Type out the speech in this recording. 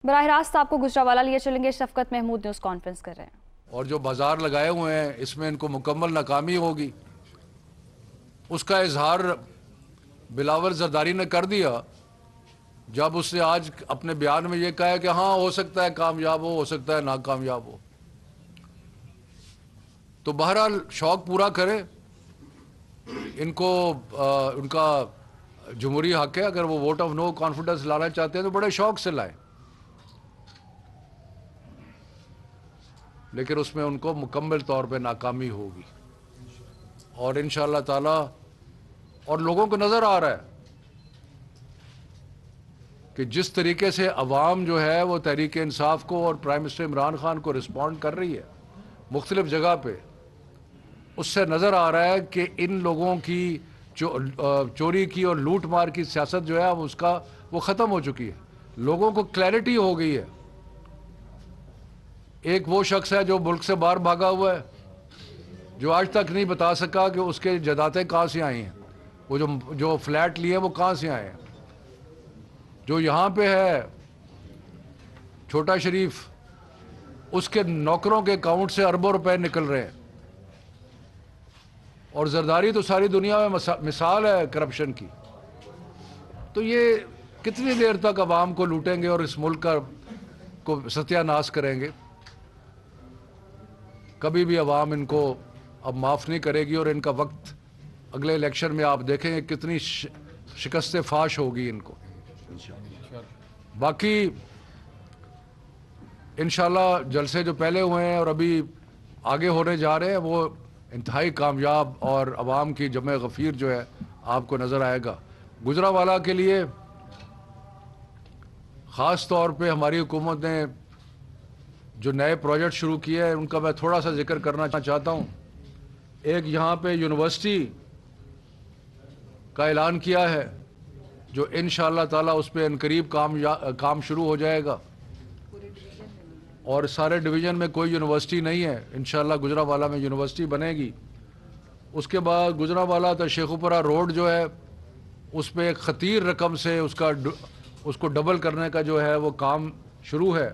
براہ راست آپ کو گجرانوالہ لیے چلیں گے. شفقت محمود نیوز کانفرنس کر رہے ہیں. اور جو بازار لگائے ہوئے ہیں اس میں ان کو مکمل ناکامی ہوگی. اس کا اظہار بلاول زرداری نے کر دیا جب اس نے آج اپنے بیان میں یہ کہا ہے کہ ہاں ہو سکتا ہے کامیاب ہو سکتا ہے ناکامیاب ہو. تو بہرحال شوق پورا کرے. ان کو ان کا جمہوری حق ہے. اگر وہ ووٹ آف نو کانفیڈنس لانا چاہتے ہیں تو بڑے شوق سے لائیں, لیکن اس میں ان کو مکمل طور پہ ناکامی ہوگی. اور انشاءاللہ تعالی اور لوگوں کو نظر آ رہا ہے کہ جس طریقے سے عوام جو ہے وہ تحریک انصاف کو اور پرائم منسٹر عمران خان کو رسپونڈ کر رہی ہے مختلف جگہ پہ, اس سے نظر آ رہا ہے کہ ان لوگوں کی جو چوری کی اور لوٹ مار کی سیاست جو ہے وہ ختم ہو چکی ہے. لوگوں کو کلیئرٹی ہو گئی ہے. ایک وہ شخص ہے جو ملک سے باہر بھاگا ہوا ہے, جو آج تک نہیں بتا سکا کہ اس کے جائیدادیں کہاں سے آئی ہیں, وہ جو فلیٹ لیے وہ کہاں سے آئے ہیں. جو یہاں پہ ہے چھوٹا شریف, اس کے نوکروں کے اکاؤنٹ سے اربوں روپے نکل رہے ہیں. اور زرداری تو ساری دنیا میں مثال ہے کرپشن کی. تو یہ کتنی دیر تک عوام کو لوٹیں گے اور اس ملک کو ستیہ ناش کریں گے. کبھی بھی عوام ان کو اب معاف نہیں کرے گی, اور ان کا وقت اگلے الیکشن میں آپ دیکھیں گے کتنی شکست فاش ہوگی ان کو. باقی انشاءاللہ جلسے جو پہلے ہوئے ہیں اور ابھی آگے ہونے جا رہے ہیں وہ انتہائی کامیاب اور عوام کی جمع غفیر جو ہے آپ کو نظر آئے گا. گجرانوالہ کے لیے خاص طور پہ ہماری حکومت نے جو نئے پروجیکٹ شروع کیے ہیں ان کا میں تھوڑا سا ذکر کرنا چاہتا ہوں. ایک یہاں پہ یونیورسٹی کا اعلان کیا ہے جو انشاءاللہ تعالی اس پہ عنقریب کام شروع ہو جائے گا. اور سارے ڈویژن میں کوئی یونیورسٹی نہیں ہے, انشاءاللہ گجرانوالہ میں یونیورسٹی بنے گی. اس کے بعد گجرانوالہ تا شیخوپورہ روڈ جو ہے اس پہ ایک خطیر رقم سے اس کو ڈبل کرنے کا جو ہے وہ کام شروع ہے.